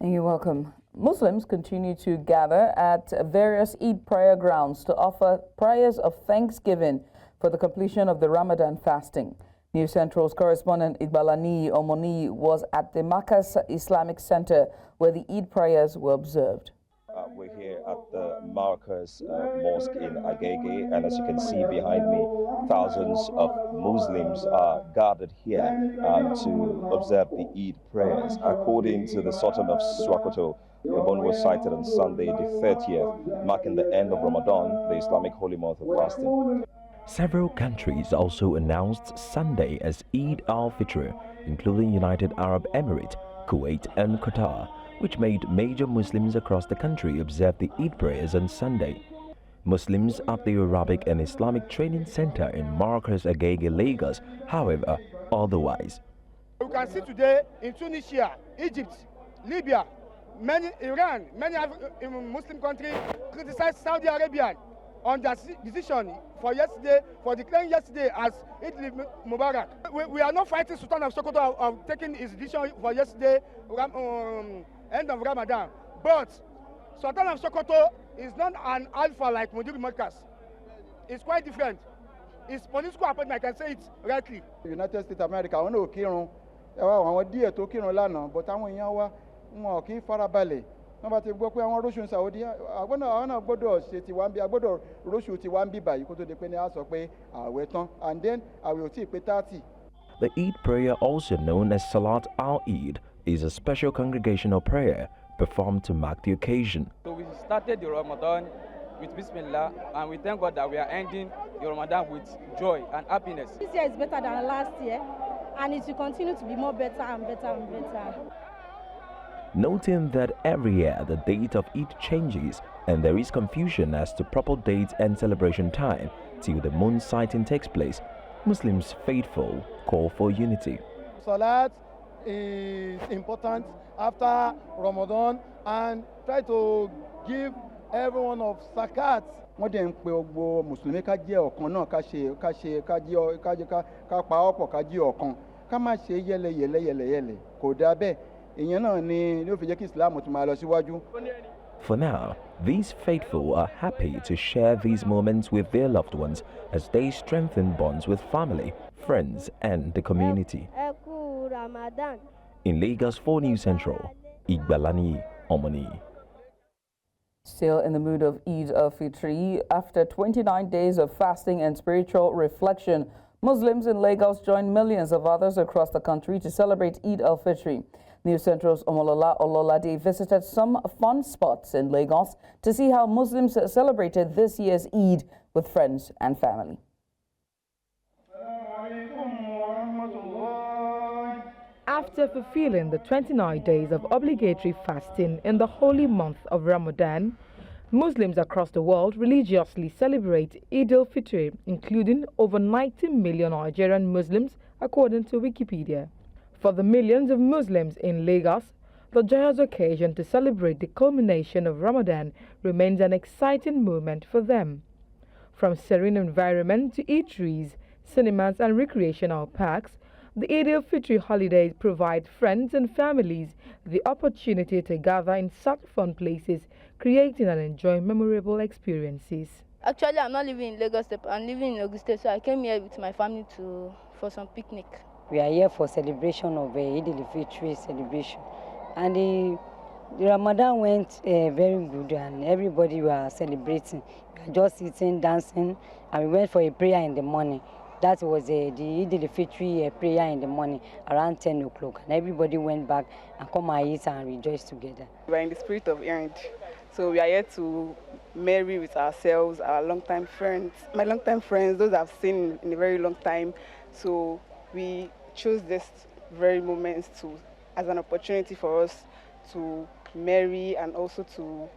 You're welcome. Muslims continue to gather at various Eid prayer grounds to offer prayers of thanksgiving for the completion of the Ramadan fasting. News Central's correspondent Ibok-Ete Ibas was at the Markaz Islamic Center where the Eid prayers were observed. We're here at the Markaz Mosque in Agege, and as you can see behind me, thousands of Muslims are gathered here to observe the Eid prayers. According to the Sultan of Sokoto, the one was cited on Sunday, the 30th, marking the end of Ramadan, the Islamic holy month of fasting. Several countries also announced Sunday as Eid al-Fitr, including United Arab Emirates, Kuwait and Qatar, which made major Muslims across the country observe the Eid prayers on Sunday. Muslims at the Arabic and Islamic Training Center in Markaz Agege, Lagos, however, otherwise. You can see today in Tunisia, Egypt, Libya, Iran, many Muslim countries criticized Saudi Arabia on their decision for declaring yesterday as Eid Mubarak. We are not fighting Sultan of Sokoto of taking his decision for yesterday, end of Ramadan. But Sultan of Sokoto is not an alpha like Mudir Markaz. It's quite different. It's political appointment, I can say it rightly. United States of America, I know Kirun, àwọn díẹ̀ tó kírun lánàá, but àwọn èèyàn wa wọn kì í farabalẹ̀. Wọ́n bá ti gbọ́ pé àwọn róṣù Saudi, àwọn náà gbọ́dọ̀ ṣe tiwa ń bí, agbọ́dọ̀ róṣù tiwa ń bí báyìí kó tó di pé ní a sọ pé ààwẹ̀ tán, and then ààwẹ̀ ò tí ì pé 30. The Eid prayer, also known as Salat al-Eid, is a special congregational prayer performed to mark the occasion. So we started the Ramadan with Bismillah, and we thank God that we are ending the Ramadan with joy and happiness. This year is better than last year, and it will continue to be more better and better and better. Noting that every year the date of Eid changes and there is confusion as to proper date and celebration time till the moon sighting takes place, Muslims faithful call for unity. Salat is important after Ramadan and try to give everyone of zakat. Wọ́n dẹ̀ ń pe gbogbo Mùsùlùmí ká jẹ́ ọ̀kan náà, ká pa ọ̀pọ̀ ká jẹ́ ọ̀kan, ká má ṣe yẹ́lẹyẹ̀lẹ kò dá bẹ́ẹ̀. Ìyẹn náà ni ó fi jẹ́ kí Islam tún máa lọ síwájú. For now, these faithful are happy to share these moments with their loved ones as they strengthen bonds with family, friends and the community. In Lagos, for News Central, Ibok-Ete Ibas. Still in the mood of Eid al-Fitr, after 29 days of fasting and spiritual reflection, Muslims in Lagos joined millions of others across the country to celebrate Eid al-Fitr. News Central's Omolola Ololade visited some fun spots in Lagos to see how Muslims celebrated this year's Eid with friends and family. After fulfilling the 29 days of obligatory fasting in the holy month of Ramadan, Muslims across the world religiously celebrate Eid al-Fitr, including over 90 million Nigerian Muslims, according to Wikipedia. For the millions of Muslims in Lagos, the joyous occasion to celebrate the culmination of Ramadan remains an exciting moment for them. From serene environment to eateries, cinemas and recreational parks, the Eid al-Fitr holidays provide friends and families the opportunity to gather in such fun places, creating and enjoying memorable experiences. Actually, I'm not living in Lagos State, I'm living in Ogun State, so I came here with my family for some picnic. We are here for celebration of Eid al-Fitr celebration, and the Ramadan went very good, and everybody was celebrating. We were just sitting, dancing, and we went for a prayer in the morning. That was the Eid al-Fitr prayer in the morning around 10 o'clock, and everybody went back and come and eat and rejoice together. We are in the spirit of Eid, so we are here to marry with ourselves, our long-time friends, my long-time friends, those I've seen in a very long time. So we chose this very moment as an opportunity for us to marry and also to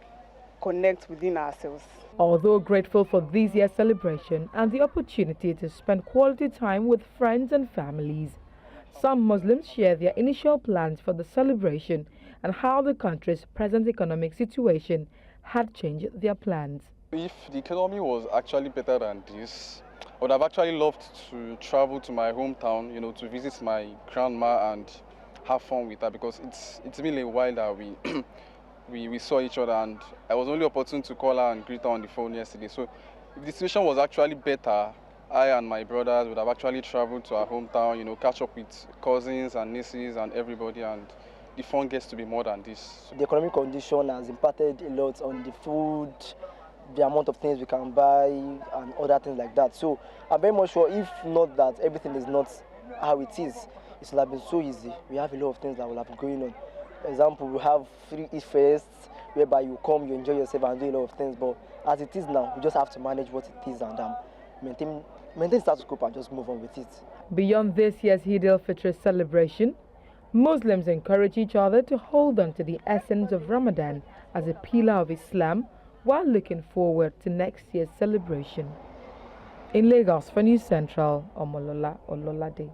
connect within ourselves. Although grateful for this year's celebration and the opportunity to spend quality time with friends and families, some Muslims share their initial plans for the celebration and how the country's present economic situation had changed their plans. If the economy was actually better than this, I would have actually loved to travel to my hometown, to visit my grandma and have fun with her, because it's been a while that we saw each other, and I was only opportune to call her and greet her on the phone yesterday. So if the situation was actually better, I and my brothers would have actually traveled to our hometown, you know, catch up with cousins and nieces and everybody, and the fun gets to be more than this. The economic condition has impacted a lot on the food, the amount of things we can buy, and other things like that. So I'm very much sure, if not that everything is not how it is, it will have been so easy. We have a lot of things that will have been going on. For example, we have free Eat Fest, whereby you come, you enjoy yourself and do a lot of things. But as it is now, we just have to manage what it is and maintain status quo and just move on with it. Beyond this year's Eid al-Fitr celebration, Muslims encourage each other to hold on to the essence of Ramadan as a pillar of Islam while looking forward to next year's celebration. In Lagos, for News Central, Omolola Ololade.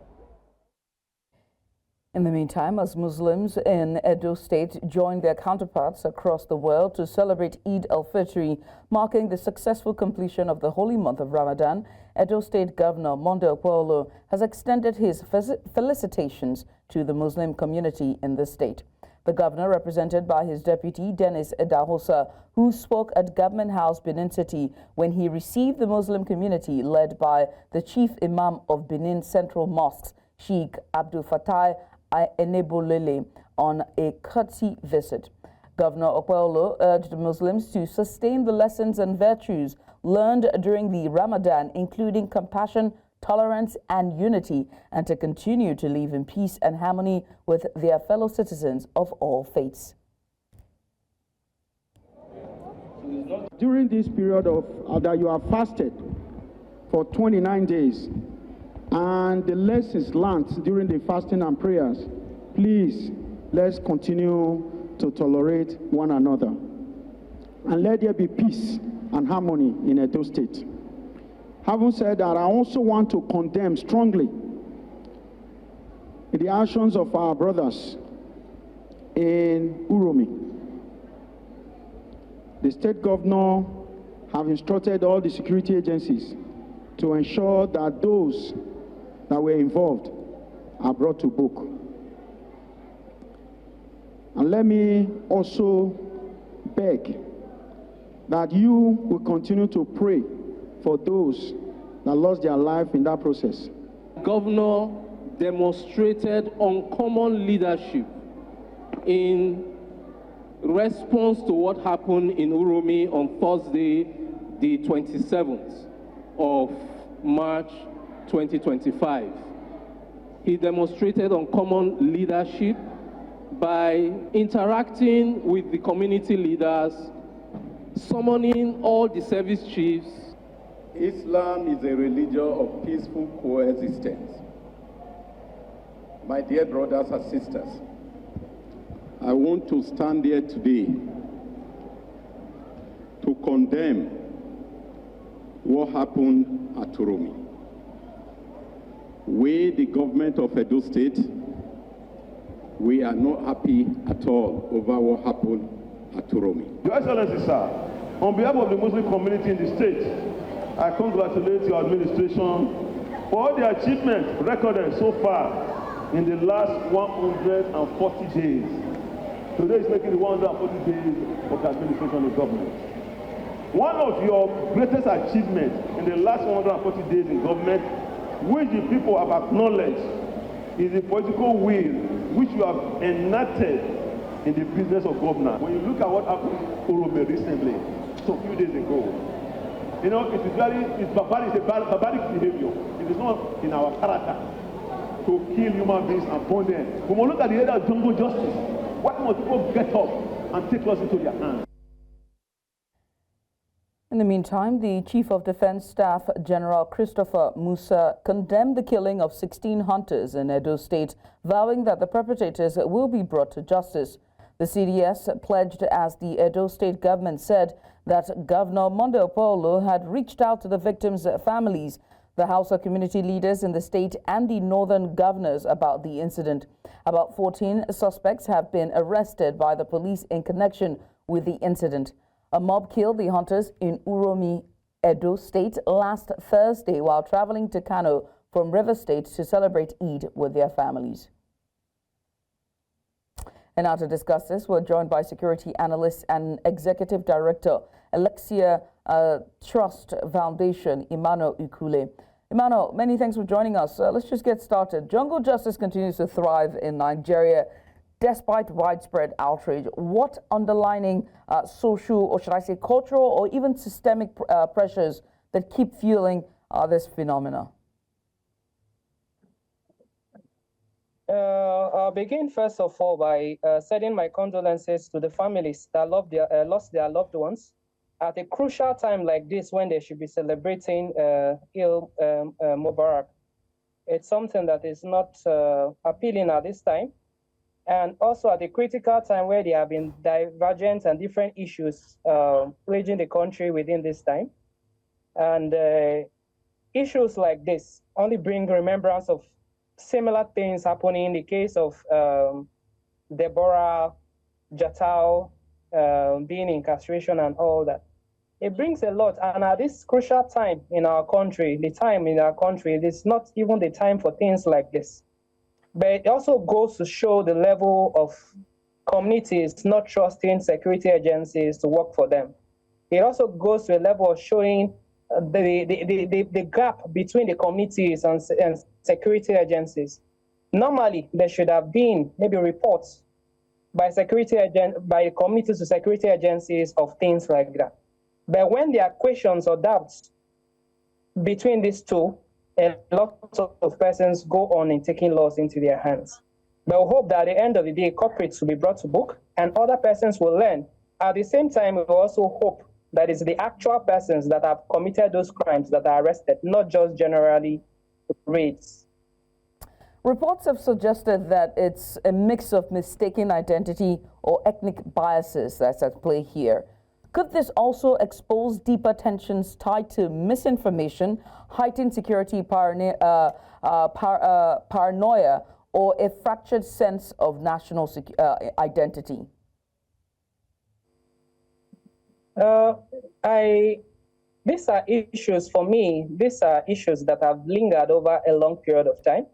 In the meantime, as Muslims in Edo State join their counterparts across the world to celebrate Eid al-Fitr, marking the successful completion of the holy month of Ramadan, Edo State Governor Monday Okpebholo has extended his felicitations to the Muslim community in the state. The governor, represented by his deputy, Dennis Edahosa, who spoke at Government House, Benin City, when he received the Muslim community led by the chief imam of Benin Central Mosques, Sheikh Abdul Fattah Enebolele, on a courtesy visit. Governor Okpebholo urged Muslims to sustain the lessons and virtues learned during the Ramadan, including compassion, tolerance and unity, and to continue to live in peace and harmony with their fellow citizens of all faiths. During this period of that you have fasted for 29 days, and the lessons learned during the fasting and prayers, please, let's continue to tolerate one another. And let there be peace and harmony in Edo State. Having said that, I also want to condemn strongly the actions of our brothers in Uromi. The state governor have instructed all the security agencies to ensure that those that were involved are brought to book. And let me also beg that you will continue to pray for those that lost their life in that process. Governor demonstrated uncommon leadership in response to what happened in Uromi on Thursday, the 27th of March 2025. He demonstrated uncommon leadership by interacting with the community leaders, summoning all the service chiefs. Islam is a religion of peaceful coexistence. My dear brothers and sisters, I want to stand here today to condemn what happened at Uromi. We, the government of Edo State, we are not happy at all over what happened at Uromi. Your Excellency, sir, on behalf of the Muslim community in the state, I congratulate your administration for all the achievements recorded so far in the last 140 days. Today is making the 140 days of the administration of government. One of your greatest achievements in the last 140 days in government, which the people have acknowledged, is the political will which you have enacted in the business of governance. When you look at what happened in Uromi recently, so a few days ago, you know, it's barbaric behavior. It is not in our character to kill human beings and burn them. When we look at the area of jungle justice, why must people get up and take laws into their hands? In the meantime, the Chief of Defense Staff, General Christopher Musa, condemned the killing of 16 hunters in Edo State, vowing that the perpetrators will be brought to justice. The CDS pledged, as the Edo State government said, that Governor Monday Okpebholo had reached out to the victims' families, the Hausa community leaders in the state, and the northern governors about the incident. About 14 suspects have been arrested by the police in connection with the incident. A mob killed the hunters in Uromi, Edo State last Thursday while traveling to Kano from River State to celebrate Eid with their families. And now to discuss this, we're joined by security analyst and executive director, Alexia Trust Foundation, Emmanuel Ukule. Emmanuel, many thanks for joining us. Let's just get started. Jungle justice continues to thrive in Nigeria despite widespread outrage. What underlying social, or should I say cultural, or even systemic pressures that keep fueling this phenomena? I'll begin first of all by sending my condolences to the families that lost their loved ones at a crucial time like this when they should be celebrating Mubarak. It's something that is not appealing at this time, and also at a critical time where there have been divergent and different issues plaguing the country within this time. And issues like this only bring remembrance of similar things happening in the case of Deborah Jatau being incarceration and all that. It brings a lot, and at this crucial time in our country, it is not even the time for things like this. But it also goes to show the level of communities not trusting security agencies to work for them. It also goes to a level of showing the gap between the communities and security agencies. Normally, there should have been maybe reports by communities to security agencies of things like that. But when there are questions or doubts between these two, a lot of persons go on in taking laws into their hands. But we hope that at the end of the day, culprits will be brought to book and other persons will learn. At the same time, we also hope that it's the actual persons that have committed those crimes that are arrested, not just generally raids. Reports have suggested that it's a mix of mistaken identity or ethnic biases that's at play here. Could this also expose deeper tensions tied to misinformation, heightened security paranoia, or a fractured sense of national identity? These are issues for me. These are issues that have lingered over a long period of time.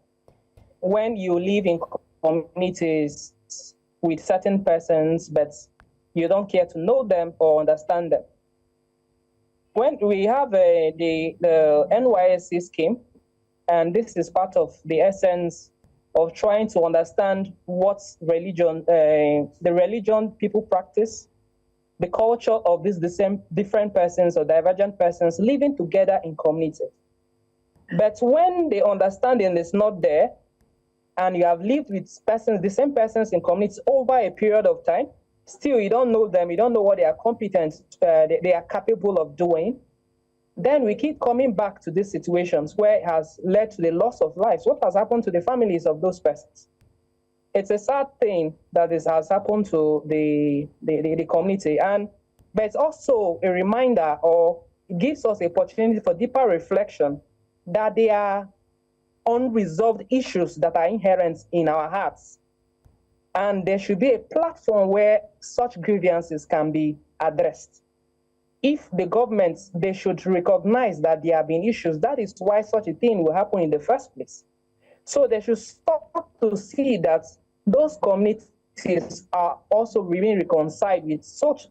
When you live in communities with certain persons, but you don't care to know them or understand them. When we have the NYSC scheme, and this is part of the essence of trying to understand what religion, the religion people practice, the culture of these different persons or divergent persons living together in community. But when the understanding is not there, and you have lived with persons, the same persons in communities over a period of time, still you don't know them, you don't know what they are competent, they are capable of doing, then we keep coming back to these situations where it has led to the loss of lives. What has happened to the families of those persons? It's a sad thing that this has happened to the community, but it's also a reminder, or it gives us the opportunity for deeper reflection that there are unresolved issues that are inherent in our hearts. And there should be a platform where such grievances can be addressed. If the government, they should recognize that there have been issues. That is why such a thing will happen in the first place. So they should stop to see that those communities are also being reconciled with such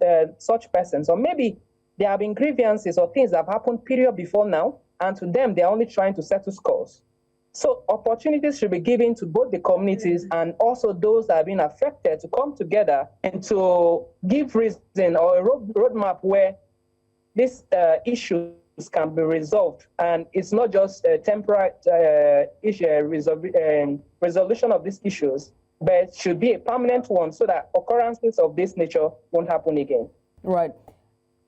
persons. Or maybe there have been grievances or things that have happened period before now, and to them, they're only trying to settle scores. So opportunities should be given to both the communities and also those that have been affected to come together and to give reason or a roadmap where these issues can be resolved. And it's not just a temporary resolution of these issues, but it should be a permanent one so that occurrences of this nature won't happen again. Right.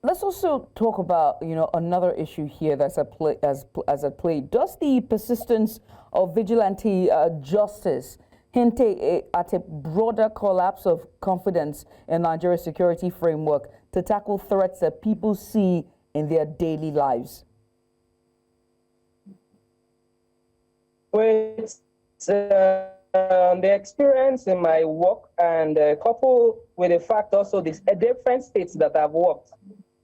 Let's also talk about, another issue here that's at play, as at play. Does the persistence of vigilante justice hint at a broader collapse of confidence in Nigeria's security framework to tackle threats that people see in their daily lives? With the experience in my work and coupled with the fact also these different states that I've worked,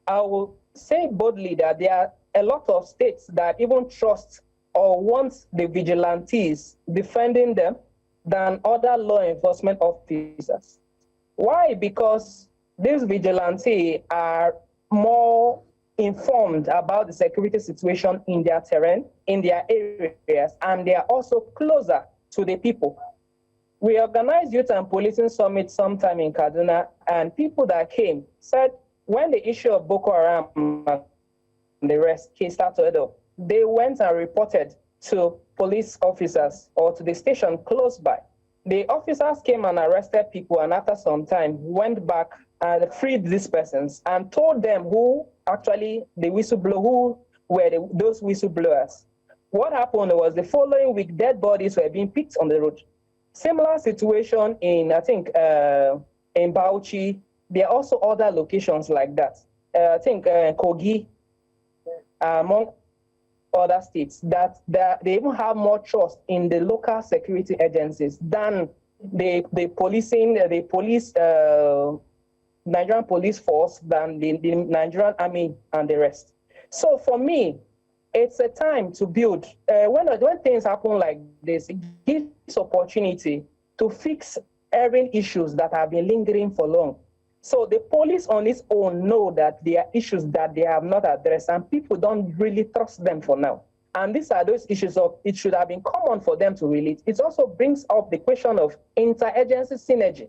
I will say boldly that there are a lot of states that even trust or want the vigilantes defending them than other law enforcement officers. Why? Because these vigilantes are more informed about the security situation in their terrain, in their areas, and they are also closer to the people. We organized Youth and Policing Summit sometime in Kaduna, and people that came said when the issue of Boko Haram and the rest started up, they went and reported to police officers or to the station close by. The officers came and arrested people, and after some time went back and freed these persons and told them who actually the whistleblower, who were those whistleblowers. What happened was the following week, dead bodies were being picked on the road. Similar situation in, I think, in Bauchi. There are also other locations like that. I think Kogi, among other states, that they even have more trust in the local security agencies than the Nigerian police force, than the Nigerian army and the rest. So for me, it's a time to build. When things happen like this, it gives opportunity to fix erring issues that have been lingering for long. So the police on its own know that there are issues that they have not addressed, and people don't really trust them for now. And these are those issues of it should have been common for them to relate. It also brings up the question of interagency synergy.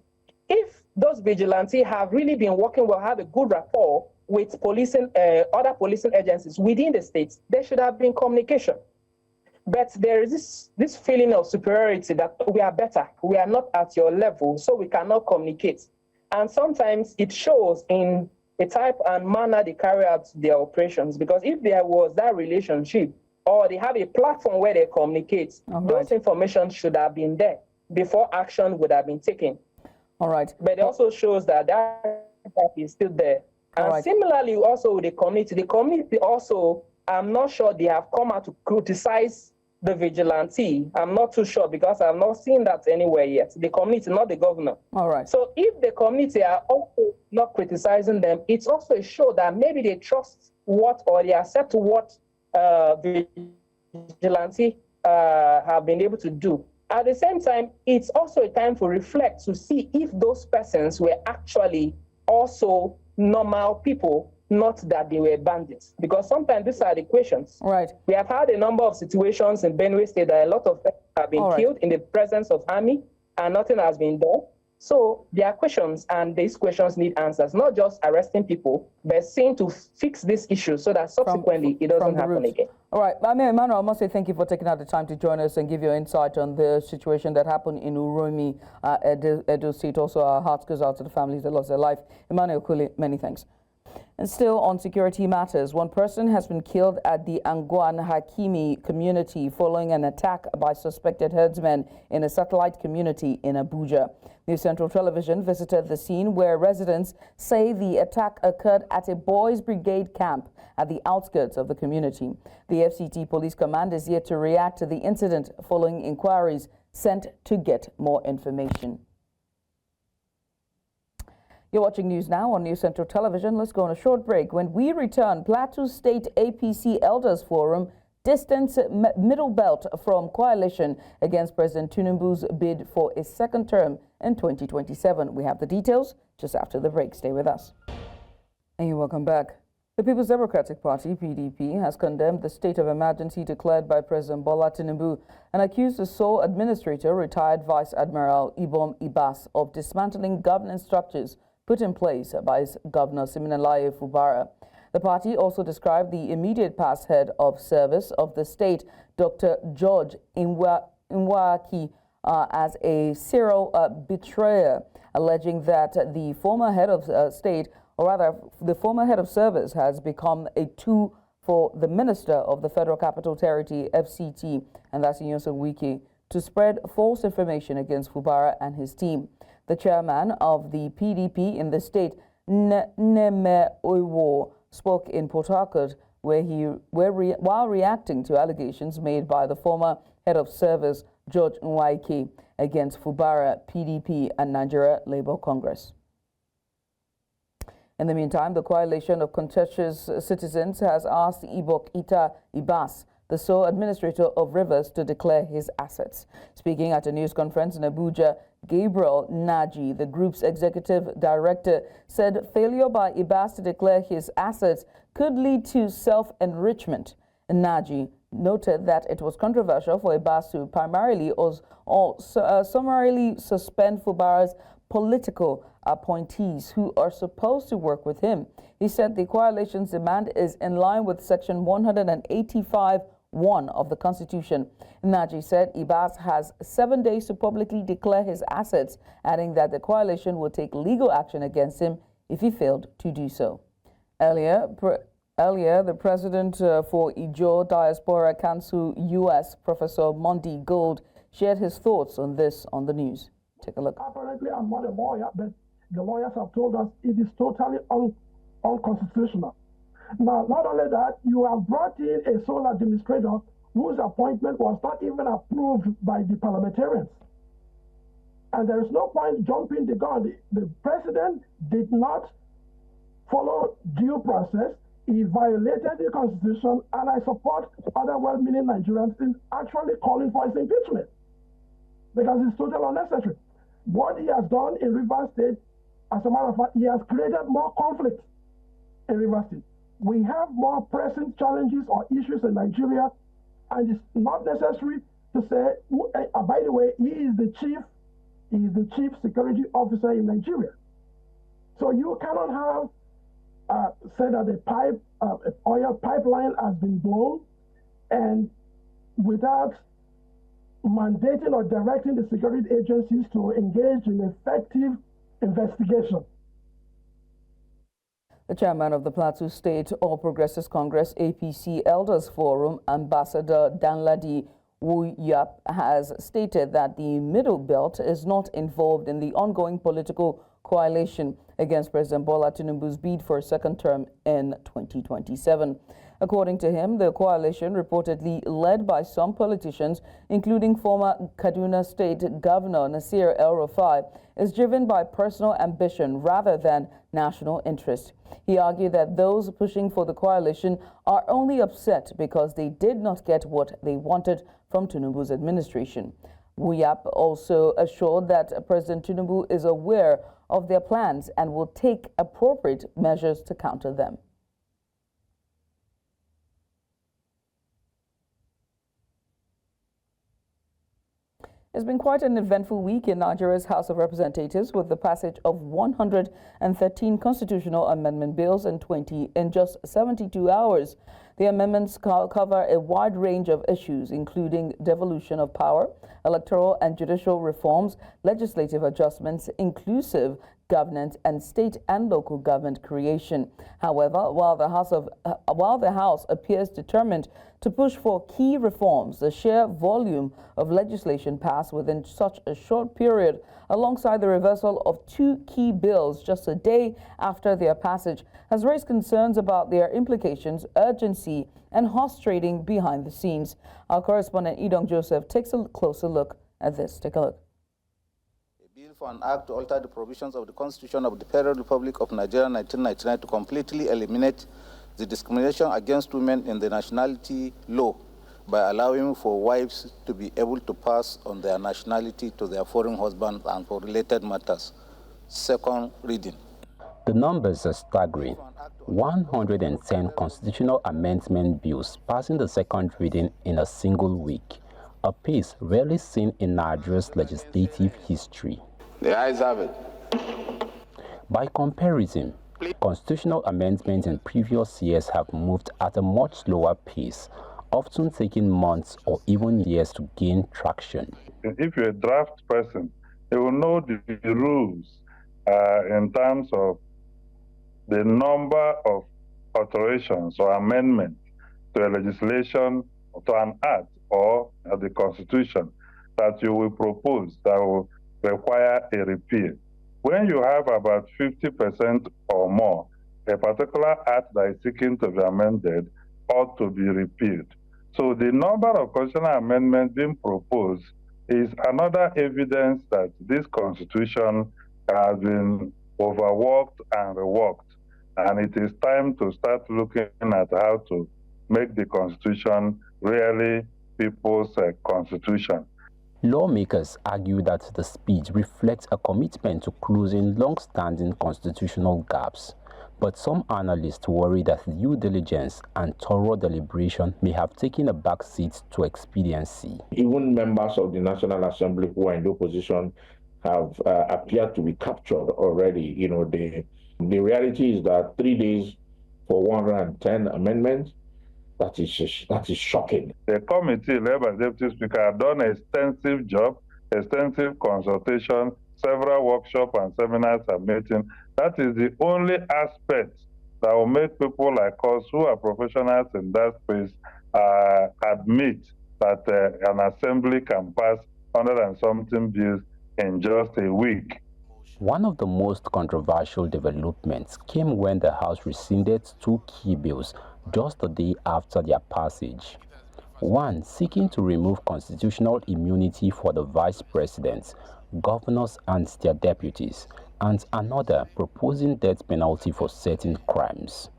If those vigilantes have really been working well, have a good rapport with policing, other policing agencies within the states, there should have been communication. But there is this feeling of superiority that we are better, we are not at your level, so we cannot communicate. And sometimes it shows in the type and manner they carry out their operations, because if there was that relationship, or they have a platform where they communicate, those information should have been there before action would have been taken. All right. But it also shows that that is still there. And similarly, also with the community also, I'm not sure they have come out to criticize the vigilante. I'm not too sure because I've not seen that anywhere yet. The community, not the governor. All right. So if the community are also not criticizing them, it's also a show that maybe they trust what, or they accept what vigilante have been able to do. At the same time, it's also a time to reflect to see if those persons were actually also normal people, not that they were bandits. Because sometimes these are the questions. Right. We have had a number of situations in Benue State that a lot of people have been killed in the presence of army and nothing has been done. So there are questions, and these questions need answers, not just arresting people, but seeing to fix this issue so that subsequently it doesn't happen again. All right. Emmanuel, I must say thank you for taking out the time to join us and give your insight on the situation that happened in Uromi, Edo State. Also, our hearts goes out to the families that lost their life. Emmanuel Kuli, many thanks. And still on security matters, one person has been killed at the Angwan Hakimi community following an attack by suspected herdsmen in a satellite community in Abuja. New Central Television visited the scene where residents say the attack occurred at a boys' brigade camp at the outskirts of the community. The FCT Police Command is yet to react to the incident following inquiries sent to get more information. You're watching news now on New Central Television. Let's go on a short break. When we return, Plateau State APC Elders Forum distance Middle Belt from coalition against President Tinubu's bid for a second term in 2027. We have the details just after the break. Stay with us. And you're welcome back. The People's Democratic Party, PDP, has condemned the state of emergency declared by President Bola Tinubu and accused the sole administrator, retired Vice Admiral Ibok-Ete Ibas, of dismantling governance structures put in place by Governor Siminalayi Fubara. The party also described the immediate past head of service of the state, Dr. George Nwaki, as a serial betrayer, alleging that the former head of state, or rather the former head of service, has become a tool for the Minister of the Federal Capital Territory, FCT, and that's Nyesom Wike, to spread false information against Fubara and his team. The chairman of the PDP in the state, Neme Oiwo, spoke in Port Harcourt while reacting to allegations made by the former head of service, George Nwaki, against Fubara, PDP, and Nigeria Labour Congress. In the meantime, the Coalition of Conscientious Citizens has asked Ibok-Ete Ibas the sole administrator of rivers, to declare his assets. Speaking at a news conference in Abuja, Gabriel Nnaji, the group's executive director, said failure by Ibas to declare his assets could lead to self-enrichment. Nnaji noted that it was controversial for Ibas to primarily summarily suspend Fubara's political appointees who are supposed to work with him. He said the coalition's demand is in line with Section 185(1) of the Constitution. Nnaji said Ibas has 7 days to publicly declare his assets, adding that the coalition will take legal action against him if he failed to do so. Earlier, the president for Ijaw Diaspora Council US, Professor Monday Gold, shared his thoughts on this on the news. Take a look. Apparently, I'm not a lawyer, but the lawyers have told us it is totally unconstitutional. Now, not only that, you have brought in a sole administrator whose appointment was not even approved by the parliamentarians. And there is no point jumping the gun. The president did not follow due process. He violated the Constitution, and I support other well-meaning Nigerians in actually calling for his impeachment because it's totally unnecessary. What he has done in Rivers State, as a matter of fact, he has created more conflict in Rivers State. We have more pressing challenges or issues in Nigeria, and it's not necessary to say, by the way, he is the chief security officer in Nigeria. So you cannot have say that an oil pipeline has been blown, and without mandating or directing the security agencies to engage in effective investigation. The chairman of the Plateau State All Progressives Congress APC Elders Forum, Ambassador Danladi Wuyap, has stated that the Middle Belt is not involved in the ongoing political coalition against President Bola Tinubu's bid for a second term in 2027. According to him, the coalition, reportedly led by some politicians, including former Kaduna State Governor Nasir El-Rufai, is driven by personal ambition rather than national interest. He argued that those pushing for the coalition are only upset because they did not get what they wanted from Tinubu's administration. Wuyap also assured that President Tinubu is aware of their plans and will take appropriate measures to counter them. It's been quite an eventful week in Nigeria's House of Representatives, with the passage of 113 constitutional amendment bills in just 72 hours. The amendments cover a wide range of issues, including devolution of power, electoral and judicial reforms, legislative adjustments, inclusive governance, and state and local government creation. However, while the House appears determined to push for key reforms, the sheer volume of legislation passed within such a short period, alongside the reversal of two key bills just a day after their passage, has raised concerns about their implications, urgency, and horse trading behind the scenes. Our correspondent Idong Joseph takes a closer look at this. Take a look. For an act to alter the provisions of the Constitution of the Federal Republic of Nigeria 1999 to completely eliminate the discrimination against women in the nationality law by allowing for wives to be able to pass on their nationality to their foreign husbands and for related matters. Second reading. The numbers are staggering. 110 constitutional amendment bills passing the second reading in a single week, a pace rarely seen in Nigeria's legislative history. The ayes have it. By comparison, constitutional amendments in previous years have moved at a much slower pace, often taking months or even years to gain traction. If you're a draft person, you will know the rules in terms of the number of alterations or amendments to a legislation, to an act or the Constitution that you will propose that will require a repeal. When you have about 50% or more, a particular act that is seeking to be amended ought to be repealed. So the number of constitutional amendments being proposed is another evidence that this Constitution has been overworked and reworked. And it is time to start looking at how to make the Constitution really people's constitution. Lawmakers argue that the speech reflects a commitment to closing long-standing constitutional gaps. But some analysts worry that due diligence and thorough deliberation may have taken a backseat to expediency. Even members of the National Assembly who are in the opposition have appeared to be captured already. You know, the reality is that 3 days for 110 amendments, that is shocking. The committee led by the Deputy Speaker have done an extensive job, extensive consultation, several workshops and seminars and meetings. That is the only aspect that will make people like us who are professionals in that space admit that an assembly can pass 100 and something bills in just a week. One of the most controversial developments came when the House rescinded two key bills just a day after their passage. One seeking to remove constitutional immunity for the vice presidents, governors and their deputies, and another proposing death penalty for certain crimes.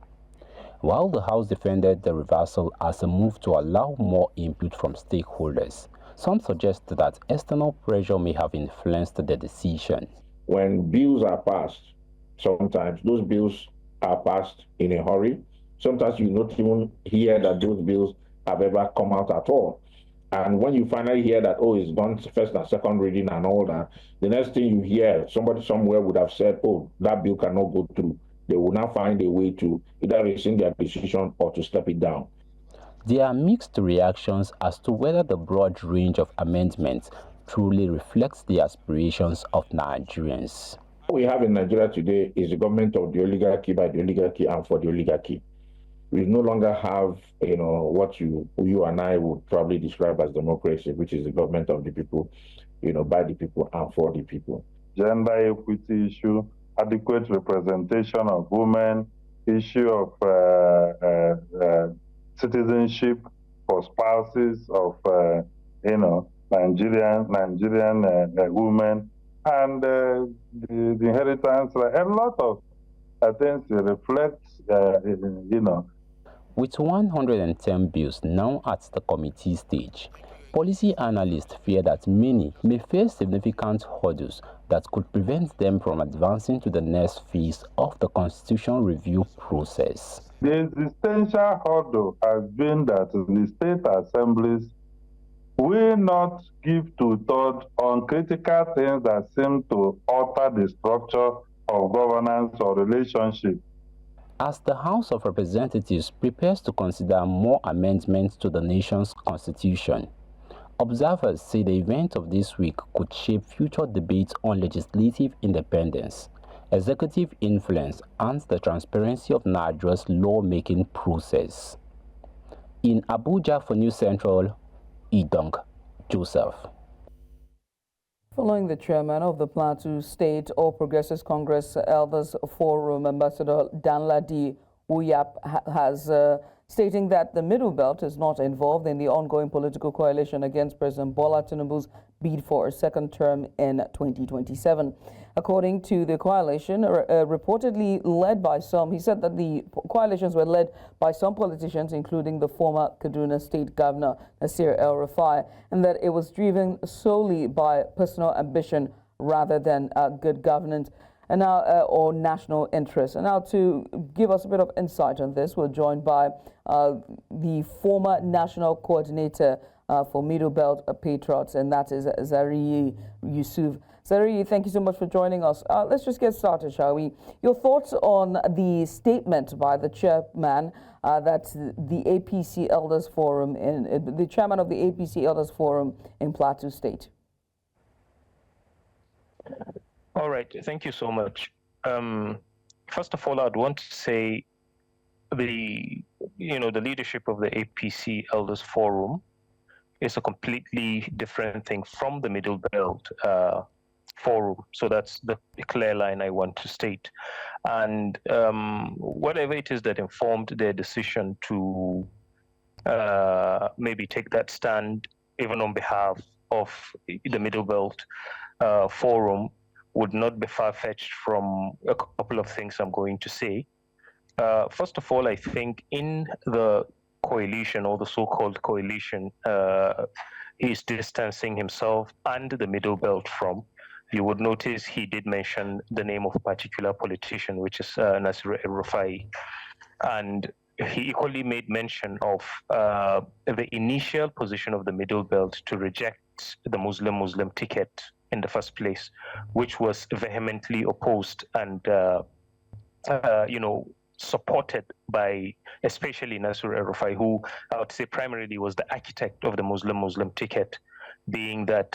While the House defended the reversal as a move to allow more input from stakeholders, some suggest that external pressure may have influenced the decision. When bills are passed, sometimes those bills are passed in a hurry. Sometimes you don't even hear that those bills have ever come out at all. And when you finally hear that, oh, it's gone first and second reading and all that, the next thing you hear, somebody somewhere would have said, oh, that bill cannot go through. They will now find a way to either rescind their decision or to step it down. There are mixed reactions as to whether the broad range of amendments truly reflects the aspirations of Nigerians. What we have in Nigeria today is a government of the oligarchy, by the oligarchy, and for the oligarchy. We no longer have, what you and I would probably describe as democracy, which is the government of the people, by the people and for the people. Gender equity issue, adequate representation of women, issue of citizenship for spouses of, Nigerian women, and the inheritance, a lot of things reflect, With 110 bills now at the committee stage, policy analysts fear that many may face significant hurdles that could prevent them from advancing to the next phase of the constitutional review process. The existential hurdle has been that the state assemblies will not give thought on critical things that seem to alter the structure of governance or relationship. As the House of Representatives prepares to consider more amendments to the nation's constitution, observers say the event of this week could shape future debates on legislative independence, executive influence, and the transparency of Nigeria's lawmaking process. In Abuja for News Central, Idong Joseph. Following the chairman of the Plateau State All Progressives Congress Elders Forum, Ambassador Danladi Uyap, has stating that the Middle Belt is not involved in the ongoing political coalition against President Bola Tinubu's bid for a second term in 2027. According to the coalition, reportedly led by some, he said that the coalitions were led by some politicians, including the former Kaduna State Governor Nasir El-Rufai, and that it was driven solely by personal ambition rather than good governance and now or national interest. And now to give us a bit of insight on this, we're joined by the former national coordinator for Middle Belt Patriots, and that is Zariyi Yusuf. Zariyi, thank you so much for joining us. Let's just get started, shall we? Your thoughts on the statement by the chairman that the APC Elders Forum, the chairman of the APC Elders Forum in Plateau State. All right, thank you so much. First of all, I'd want to say the leadership of the APC Elders Forum is a completely different thing from the Middle Belt Forum. So that's the clear line I want to state. And whatever it is that informed their decision to maybe take that stand, even on behalf of the Middle Belt Forum, would not be far-fetched from a couple of things I'm going to say. First of all, I think in the coalition, or the so-called coalition, is distancing himself and the Middle Belt from. You would notice he did mention the name of a particular politician, which is Nasir El-Rufai. And he equally made mention of the initial position of the Middle Belt to reject the Muslim ticket in the first place, which was vehemently opposed and, supported by especially Nasir El-Rufai, who I would say primarily was the architect of the Muslim ticket, being that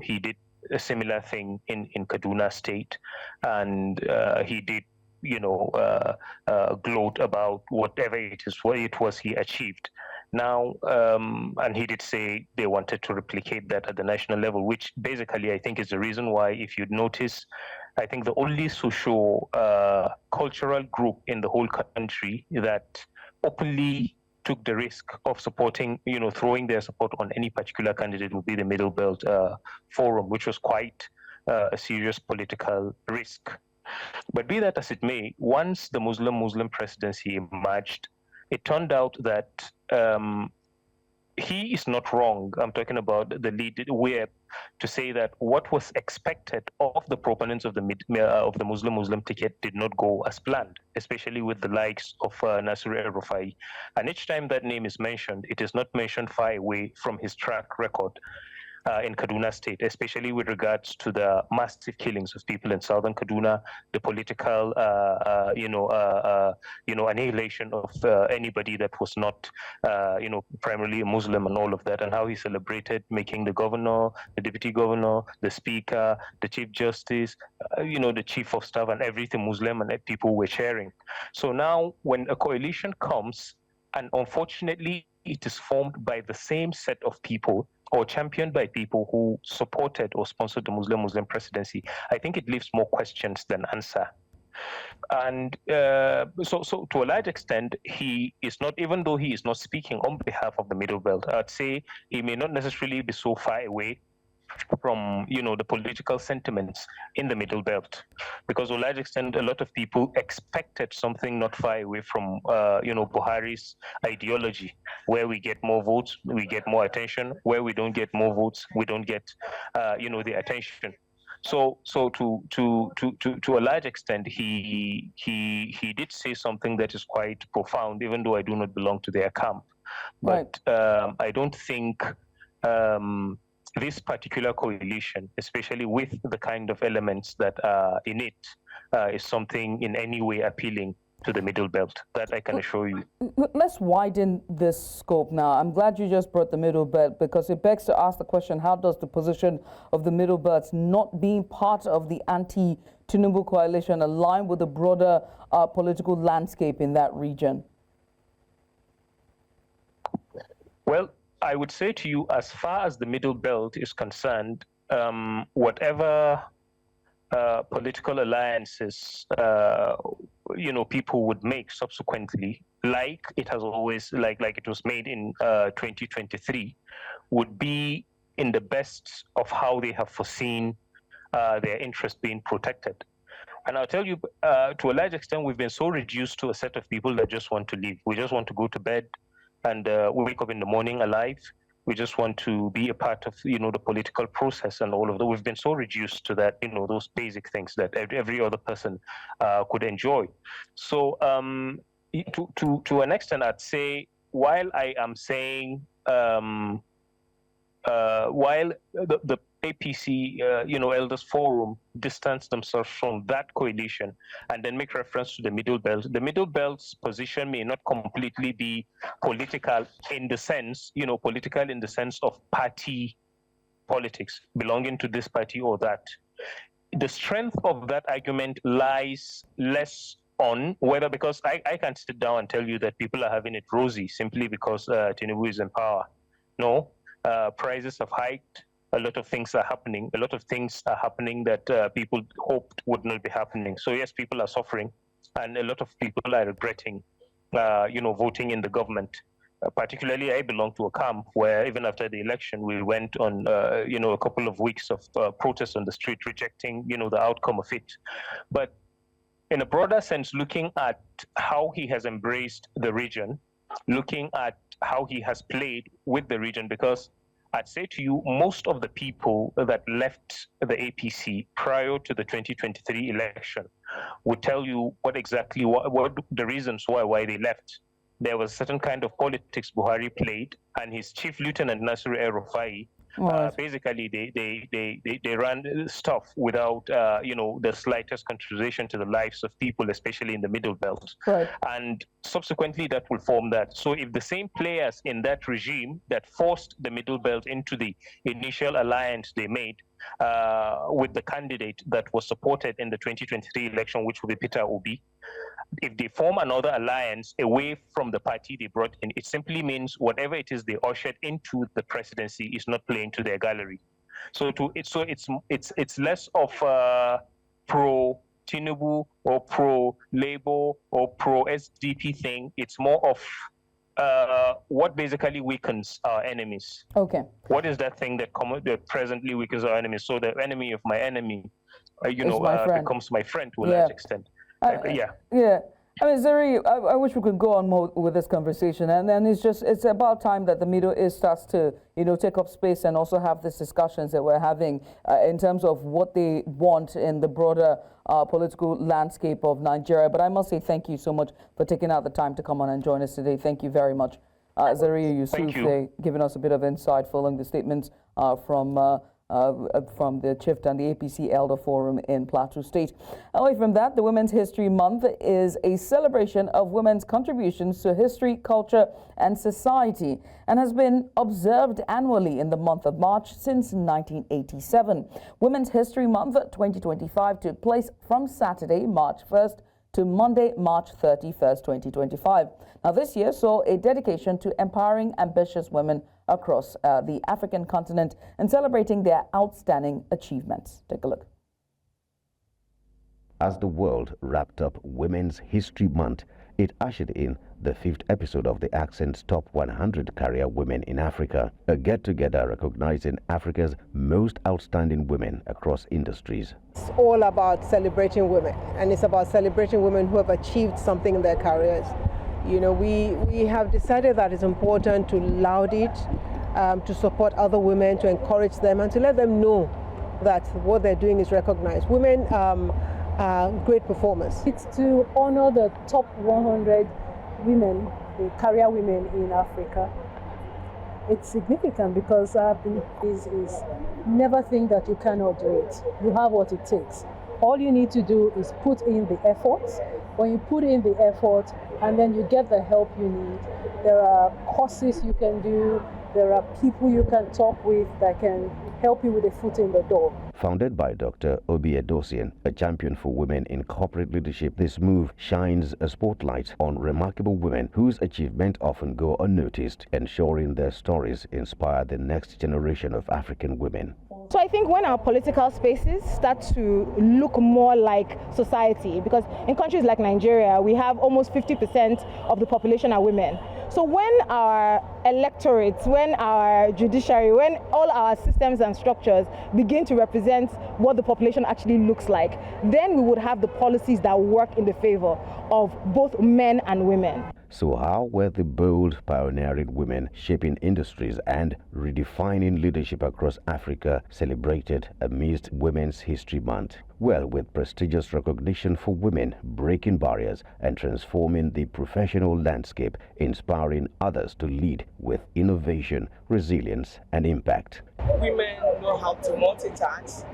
he did a similar thing in Kaduna State, and he did gloat about whatever it was he achieved. Now, and he did say they wanted to replicate that at the national level, which basically I think is the reason why, if you'd notice, I think the only cultural group in the whole country that openly took the risk of supporting, throwing their support on any particular candidate would be the Middle Belt Forum, which was quite a serious political risk. But be that as it may, once the Muslim presidency emerged, it turned out that he is not wrong. I'm talking about the lead where to say that what was expected of the proponents of the Muslim ticket did not go as planned, especially with the likes of Nasir El-Rufai. And each time that name is mentioned, it is not mentioned far away from his track record in Kaduna State, especially with regards to the massive killings of people in southern Kaduna, the political, annihilation of anybody that was not, primarily a Muslim and all of that, and how he celebrated making the governor, the deputy governor, the speaker, the chief justice, the chief of staff, and everything Muslim, and people were cheering. So now, when a coalition comes, and unfortunately, it is formed by the same set of people or championed by people who supported or sponsored the Muslim presidency, I think it leaves more questions than answer. And so to a large extent, he is not, even though he is not speaking on behalf of the Middle Belt, I'd say he may not necessarily be so far away from the political sentiments in the Middle Belt, because to a large extent a lot of people expected something not far away from Buhari's ideology, where we get more votes, we get more attention, where we don't get more votes, we don't get the attention. So to a large extent, he did say something that is quite profound, even though I do not belong to their camp. But I don't think this particular coalition, especially with the kind of elements that are in it, is something in any way appealing to the Middle Belt. That I can assure you. Let's widen this scope now. I'm glad you just brought the Middle Belt, because it begs to ask the question, how does the position of the Middle Belt not being part of the anti-Tinubu coalition align with the broader political landscape in that region? Well, I would say to you, as far as the Middle Belt is concerned, whatever political alliances people would make subsequently, like it has always, like it was made in 2023, would be in the best of how they have foreseen their interest being protected. And I'll tell you, to a large extent, we've been so reduced to a set of people that just want to leave. We just want to go to bed and wake up in the morning alive. We just want to be a part of, the political process and all of that. We've been so reduced to that, those basic things that every other person could enjoy. So to an extent, I'd say, while I am saying, while the APC, Elders Forum distance themselves from that coalition and then make reference to the Middle Belt. The Middle Belt's position may not completely be political in the sense, of party politics, belonging to this party or that. The strength of that argument lies less on whether, because I can't sit down and tell you that people are having it rosy simply because Tinubu is in power. No, prices have hiked. A lot of things are happening. A lot of things are happening that people hoped would not be happening. So yes, people are suffering, and a lot of people are regretting, voting in the government. Particularly, I belong to a camp where even after the election, we went on, a couple of weeks of protests on the street, rejecting, the outcome of it. But in a broader sense, looking at how he has embraced the region, looking at how he has played with the region, because I'd say to you, most of the people that left the APC prior to the 2023 election would tell you what the reasons why they left. There was a certain kind of politics Buhari played, and his chief lieutenant Nasir El-Rufai, basically they ran stuff without the slightest contribution to the lives of people, especially in the middle belt. Right. And subsequently that will form that. So if the same players in that regime that forced the middle belt into the initial alliance they made with the candidate that was supported in the 2023 election, which will be Peter Obi, if they form another alliance away from the party they brought in, it simply means whatever it is they ushered into the presidency is not playing to their gallery. So it's less of a pro-Tinubu or pro-Labour or pro-SDP thing. It's more of what basically weakens our enemies. Okay. What is that thing that presently weakens our enemies? So the enemy of my enemy, becomes my friend to a large extent. Yeah. I mean, Zeri, I wish we could go on more with this conversation, and then it's about time that the Middle East starts to, take up space and also have these discussions that we're having in terms of what they want in the broader political landscape of Nigeria. But I must say thank you so much for taking out the time to come on and join us today. Thank you very much. Zaria Yusuf, giving us a bit of insight following the statements from the Chift and the APC Elder Forum in Plateau State. Away from that, the Women's History Month is a celebration of women's contributions to history, culture, and society, and has been observed annually in the month of March since 1987. Women's History Month 2025 took place from Saturday, March 1st to Monday, March 31st, 2025. Now, this year saw a dedication to empowering ambitious women across the African continent and celebrating their outstanding achievements. Take a look. As the world wrapped up Women's History Month, it ushered in the 5th episode of the Accent's Top 100 Career Women in Africa, a get-together recognizing Africa's most outstanding women across industries. It's all about celebrating women, and it's about celebrating women who have achieved something in their careers. We have decided that it's important to laud it, to support other women, to encourage them, and to let them know that what they're doing is recognized. Women are great performers. It's to honor the top 100 women, the career women in Africa. It's significant because our belief is never think that you cannot do it. You have what it takes. All you need to do is put in the effort. When you put in the effort and then you get the help you need, there are courses you can do, there are people you can talk with that can help you with a foot in the door. Founded by Dr. Obi Edosian, a champion for women in corporate leadership, this move shines a spotlight on remarkable women whose achievements often go unnoticed, ensuring their stories inspire the next generation of African women. So I think when our political spaces start to look more like society, because in countries like Nigeria, we have almost 50% of the population are women. So when our electorates, when our judiciary, when all our systems and structures begin to represent what the population actually looks like, then we would have the policies that work in the favor of both men and women. So how were the bold, pioneering women shaping industries and redefining leadership across Africa celebrated amidst Women's History Month? Well, with prestigious recognition for women breaking barriers and transforming the professional landscape, inspiring others to lead with innovation, resilience, and impact. Women know how to multitask.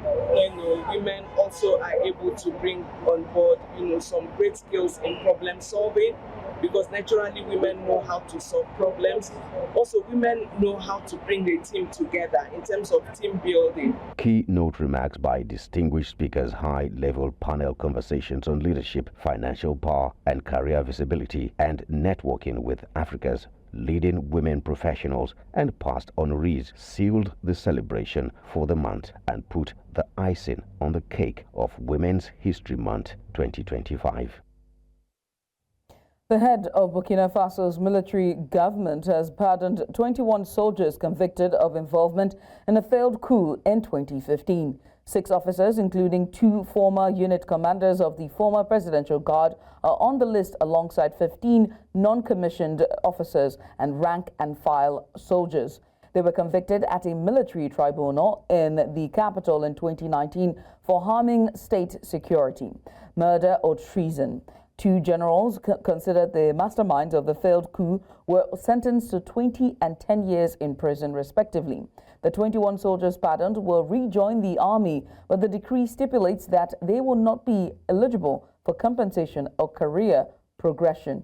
Women also are able to bring on board, some great skills in problem solving, because naturally women know how to solve problems. Also, women know how to bring the team together in terms of team building. Keynote remarks by distinguished speakers, high-level panel conversations on leadership, financial power, and career visibility, and networking with Africa's leading women professionals and past honorees sealed the celebration for the month and put the icing on the cake of Women's History Month 2025. The head of Burkina Faso's military government has pardoned 21 soldiers convicted of involvement in a failed coup in 2015. 6 officers, including 2 former unit commanders of the former Presidential Guard, are on the list alongside 15 non-commissioned officers and rank-and-file soldiers. They were convicted at a military tribunal in the capital in 2019 for harming state security, murder or treason. 2 generals considered the masterminds of the failed coup were sentenced to 20 and 10 years in prison, respectively. The 21 soldiers pardoned will rejoin the army, but the decree stipulates that they will not be eligible for compensation or career progression.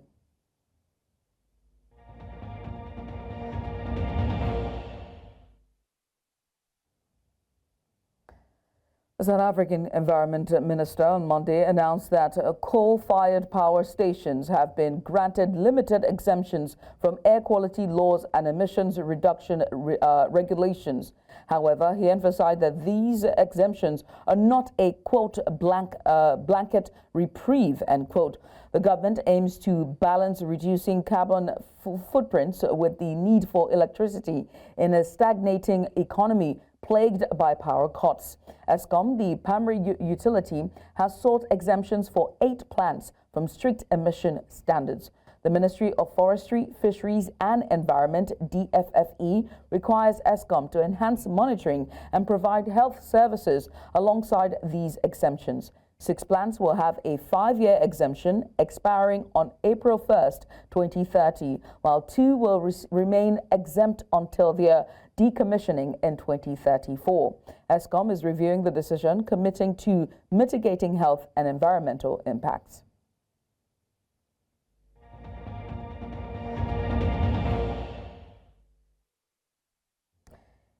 The South African Environment Minister on Monday announced that coal-fired power stations have been granted limited exemptions from air quality laws and emissions reduction regulations. However, he emphasized that these exemptions are not a, quote, blanket reprieve, end quote. The government aims to balance reducing carbon footprints with the need for electricity in a stagnating economy plagued by power cuts. Eskom, the primary utility, has sought exemptions for 8 plants from strict emission standards. The Ministry of Forestry, Fisheries and Environment, DFFE, requires Eskom to enhance monitoring and provide health services alongside these exemptions. 6 plants will have a 5-year exemption expiring on April 1st, 2030, while 2 will remain exempt until their decommissioning in 2034. Eskom is reviewing the decision, committing to mitigating health and environmental impacts.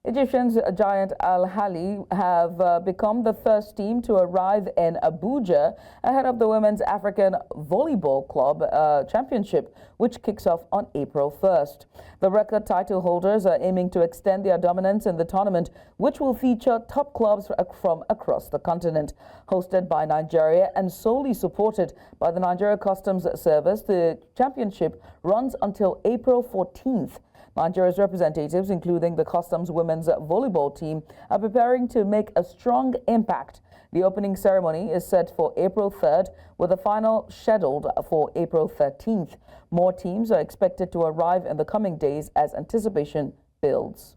Egyptians giant Al Ahly have become the first team to arrive in Abuja ahead of the Women's African Volleyball Club Championship, which kicks off on April 1st. The record title holders are aiming to extend their dominance in the tournament, which will feature top clubs from across the continent. Hosted by Nigeria and solely supported by the Nigeria Customs Service, the championship runs until April 14th. Nigeria's representatives, including the Customs women's volleyball team, are preparing to make a strong impact. The opening ceremony is set for April 3rd, with the final scheduled for April 13th. More teams are expected to arrive in the coming days as anticipation builds.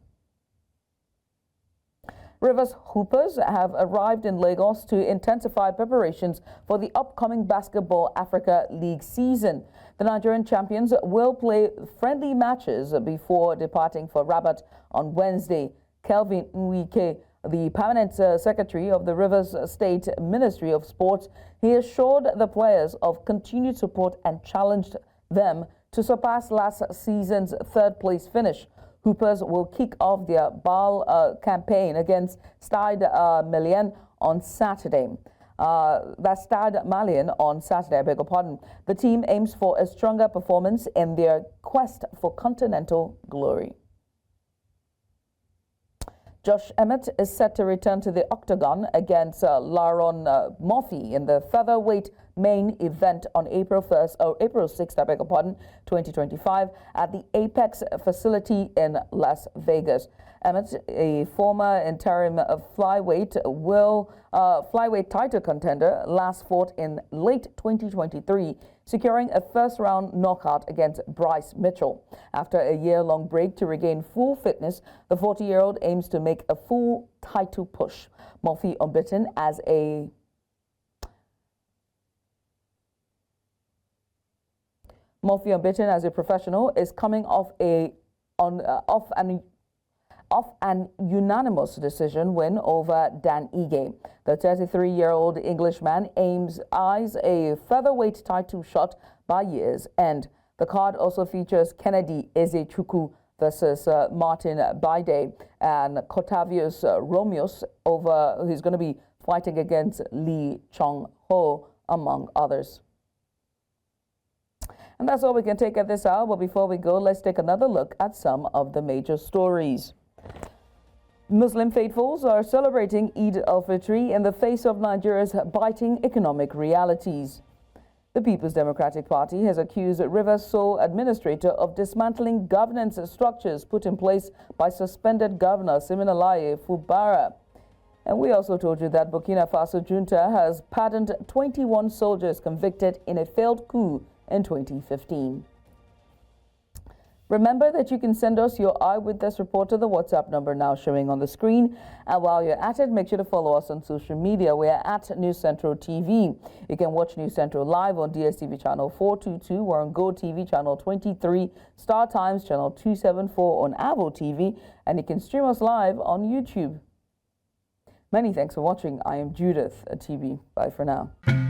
Rivers Hoopers have arrived in Lagos to intensify preparations for the upcoming Basketball Africa League season. The Nigerian champions will play friendly matches before departing for Rabat on Wednesday. Kelvin Nwike, the permanent secretary of the Rivers State Ministry of Sports, he assured the players of continued support and challenged them to surpass last season's 3rd-place finish. Hoopers will kick off their BAL campaign against Stade Malien on Saturday. That's Stade Malien on Saturday, I beg your pardon. The team aims for a stronger performance in their quest for continental glory. Josh Emmett is set to return to the octagon against Laron Murphy in the featherweight main event on April 6th, I beg your pardon, 2025 at the Apex facility in Las Vegas. Emmett, a former interim flyweight title contender, last fought in late 2023, securing a first-round knockout against Bryce Mitchell. After a year-long break to regain full fitness, the 40-year-old aims to make a full title push. Murphy, unbeaten as a professional, is coming off an unanimous decision win over Dan Ige. The 33-year-old Englishman eyes a featherweight title shot by year's end. The card also features Kennedy Ezechukwu versus Martin Baide and Cotavious Romeos who's going to be fighting against Lee Chong-ho, among others. And that's all we can take at this hour. But before we go, let's take another look at some of the major stories. Muslim faithfuls are celebrating Eid al-Fitr in the face of Nigeria's biting economic realities. The People's Democratic Party has accused Rivers sole administrator of dismantling governance structures put in place by suspended Governor Siminalayi Fubara. And we also told you that Burkina Faso junta has pardoned 21 soldiers convicted in a failed coup in 2015. Remember that you can send us your eyewitness report to the WhatsApp number now showing on the screen. And while you're at it, make sure to follow us on social media. We're at News Central TV. You can watch News Central live on DSTV channel 422. We're on Go TV channel 23, Star Times channel 274 on Avo TV, and you can stream us live on YouTube. Many thanks for watching. I am Judith at TV. Bye for now.